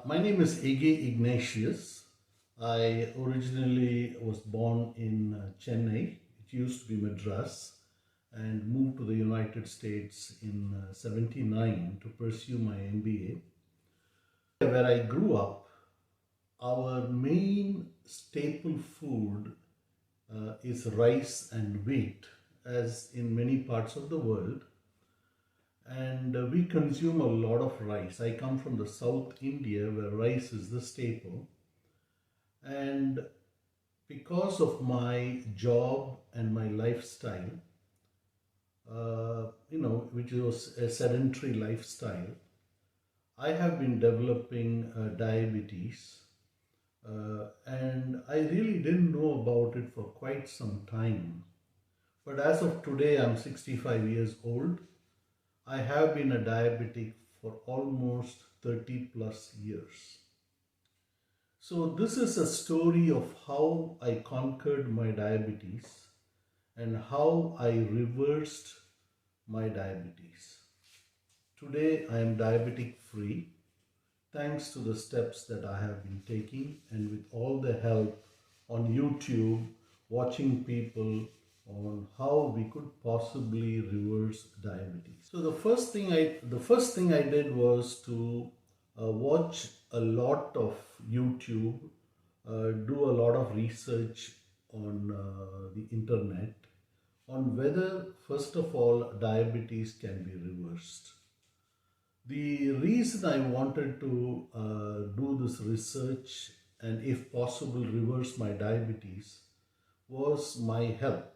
My name is Ege Ignatius. I originally was born in Chennai. It used to be Madras, and moved to the United States in '79 to pursue my MBA. Where I grew up, our main staple food is rice and wheat, as in many parts of the world. And we consume a lot of rice. I come from the South India where rice is the staple. And because of my job and my lifestyle, which was a sedentary lifestyle, I have been developing diabetes. And I really didn't know about it for quite some time. But as of today, I'm 65 years old. I have been a diabetic for almost 30 plus years. So, this is a story of how I conquered my diabetes and how I reversed my diabetes. Today, I am diabetic free thanks to the steps that I have been taking and with all the help on YouTube, watching people on how we could possibly reverse diabetes. So the first thing I did was to watch a lot of YouTube, do a lot of research on the internet on whether, first of all, diabetes can be reversed. The reason I wanted to do this research and, if possible, reverse my diabetes was my health.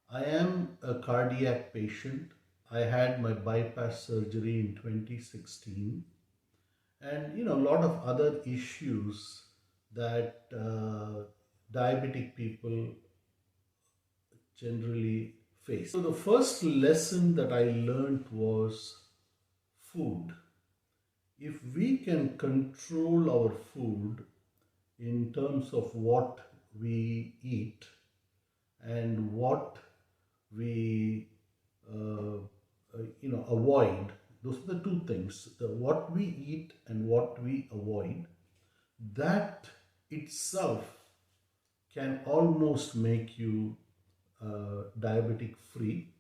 I am a cardiac patient. I had my bypass surgery in 2016, and a lot of other issues that diabetic people generally face. So the first lesson that I learned was food. If we can control our food in terms of what we eat and what we avoid, those are the two things, what we eat and what we avoid, that itself can almost make you diabetic free.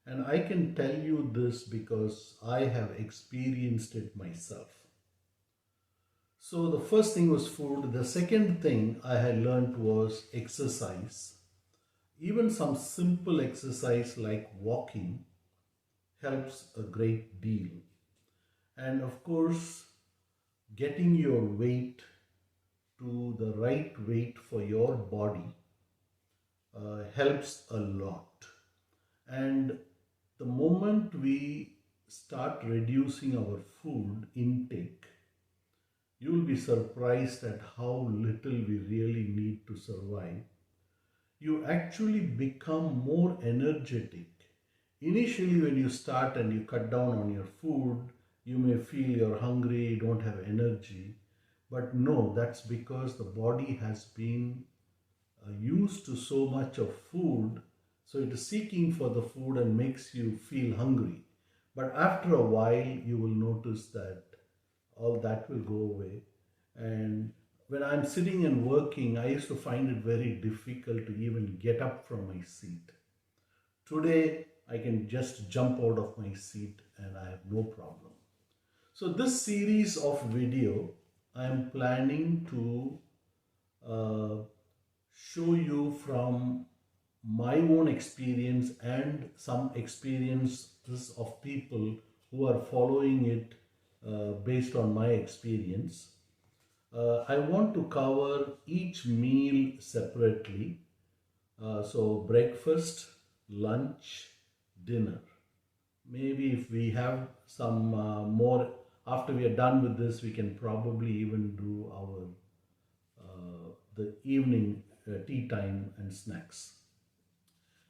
And I can tell you this because I have experienced it myself. So the first thing was food. The second thing I had learned was exercise. Even some simple exercise like walking helps a great deal. And of course, getting your weight to the right weight for your body helps a lot. And the moment we start reducing our food intake, you will be surprised at how little we really need to survive. You actually become more energetic. Initially, when you start and you cut down on your food, you may feel you're hungry, you don't have energy. But no, that's because the body has been used to so much of food, so it is seeking for the food and makes you feel hungry. But after a while, you will notice that all that will go away. And when I'm sitting and working, I used to find it very difficult to even get up from my seat. Today, I can just jump out of my seat and I have no problem. So this series of video, I am planning to show you from my own experience and some experiences of people who are following it based on my experience. I want to cover each meal separately. So breakfast, lunch, dinner. Maybe if we have some more, after we are done with this, we can probably even do our the evening tea time and snacks.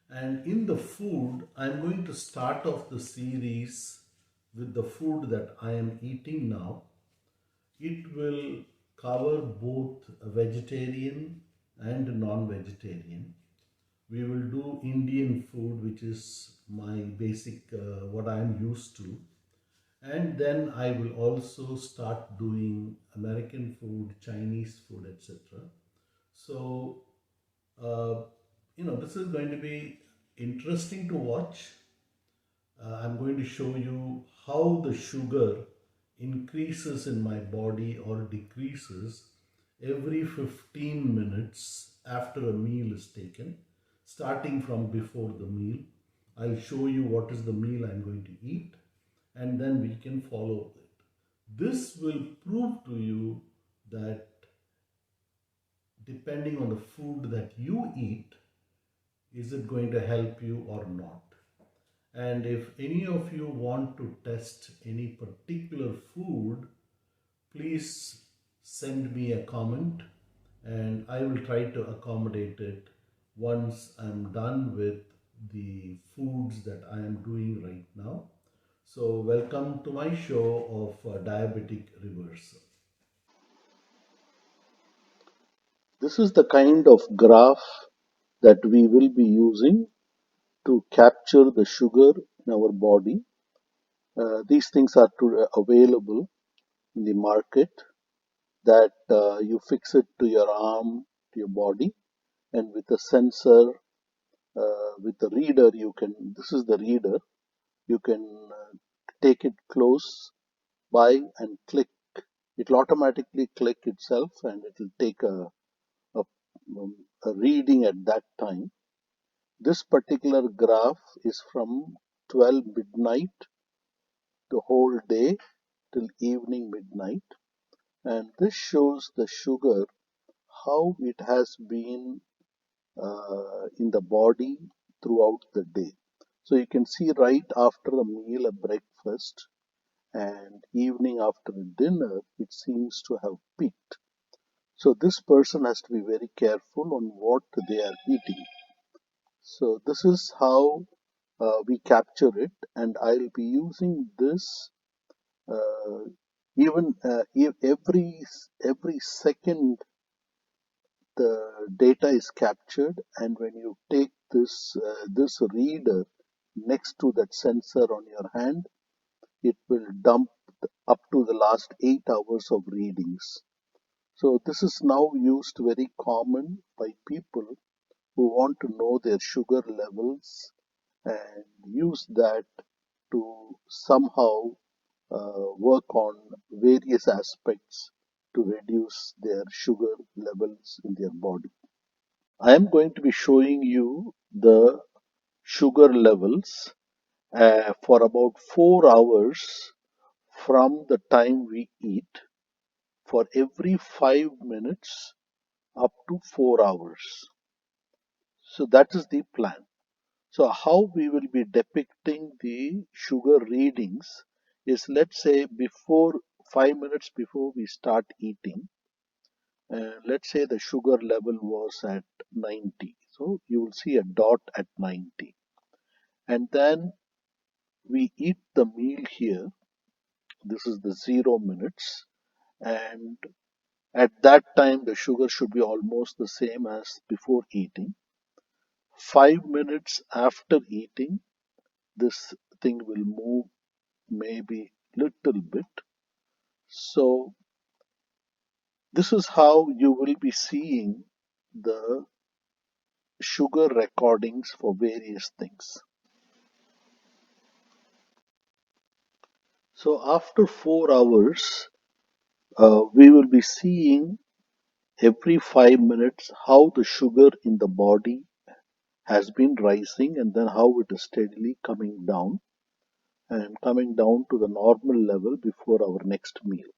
And in the food, I'm going to start off the series with the food that I am eating now. It will cover both vegetarian and non-vegetarian. We will do Indian food, which is my basic, what I am used to. And then I will also start doing American food, Chinese food, etc. So, uh, this is going to be interesting to watch. I'm going to show you how the sugar increases in my body or decreases every 15 minutes after a meal is taken, starting from before the meal. I'll show you what is the meal I'm going to eat, and then we can follow it. This will prove to you that depending on the food that you eat, is it going to help you or not? And if any of you want to test any particular food, please send me a comment and I will try to accommodate it once I'm done with the foods that I am doing right now. So, welcome to my show of Diabetic Reversal. This is the kind of graph that we will be using to capture the sugar in our body. These things are available in the market that you fix it to your arm, to your body, and with a sensor, with the reader, this is the reader, you can take it close by and click. It will automatically click itself and it will take a, a reading at that time. This particular graph is from 12 midnight, the whole day till evening midnight, and this shows the sugar, how it has been in the body throughout the day. So you can see right after a meal, a breakfast, and evening after a dinner, it seems to have peaked. So this person has to be very careful on what they are eating. So this is how we capture it, and I'll be using this uh, even every second the data is captured, and when you take this reader next to that sensor on your hand, it will dump up to the last 8 hours of readings. So this is now used very common by people who want to know their sugar levels and use that to somehow work on various aspects to reduce their sugar levels in their body. I am going to be showing you the sugar levels for about 4 hours from the time we eat, for every 5 minutes up to 4 hours. So that is the plan. So how we will be depicting the sugar readings is, let's say, before 5 minutes before we start eating, let's say the sugar level was at 90. So you will see a dot at 90. And then we eat the meal here. This is the 0 minutes. And at that time, the sugar should be almost the same as before eating. 5 minutes after eating, this thing will move maybe little bit. So this is how you will be seeing the sugar recordings for various things. So after 4 hours, we will be seeing every 5 minutes how the sugar in the body has been rising and then how it is steadily coming down and coming down to the normal level before our next meal.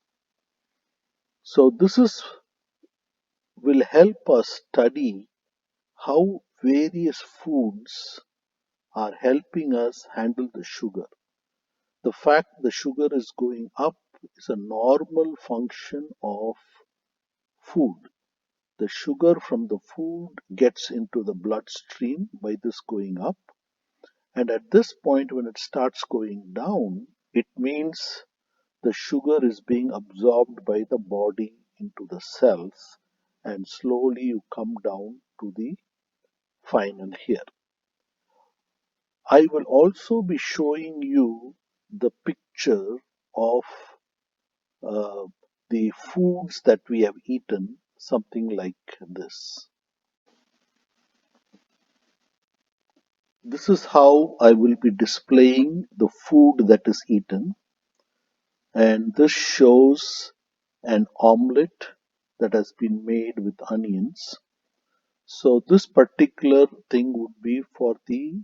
So this is will help us study how various foods are helping us handle the sugar. The fact the sugar is going up is a normal function of food. The sugar from the food gets into the bloodstream by this going up, and at this point, when it starts going down, it means the sugar is being absorbed by the body into the cells, and slowly you come down to the final here. I will also be showing you the picture of uh, the foods that we have eaten, something like this. This is how I will be displaying the food that is eaten, and this shows an omelette that has been made with onions. So, this particular thing would be for the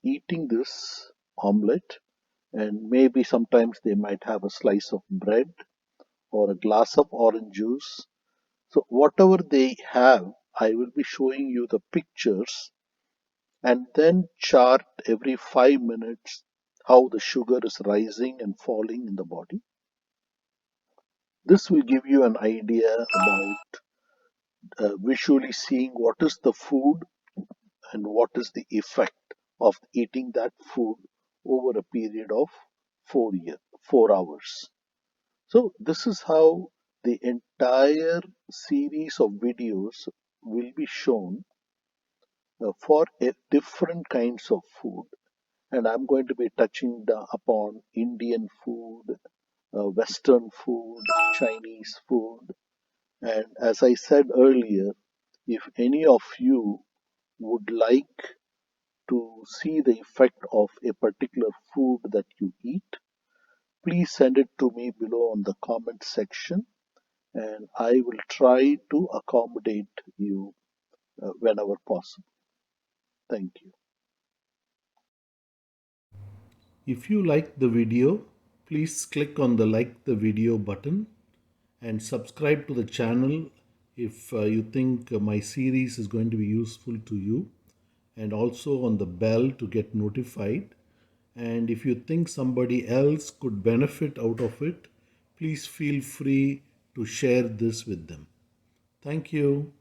eating this omelette, and maybe sometimes they might have a slice of bread or a glass of orange juice. So, whatever they have, I will be showing you the pictures and then chart every 5 minutes how the sugar is rising and falling in the body. This will give you an idea about visually seeing what is the food and what is the effect of eating that food over a period of 4 hours. So this is how the entire series of videos will be shown for different kinds of food. And I'm going to be touching upon Indian food, Western food, Chinese food. And as I said earlier, if any of you would like to see the effect of a particular food that you eat, please send it to me below on the comment section and I will try to accommodate you whenever possible. Thank you. If you like the video, please click on the like the video button and subscribe to the channel if you think my series is going to be useful to you, and also on the bell to get notified. And if you think somebody else could benefit out of it, please feel free to share this with them. Thank you.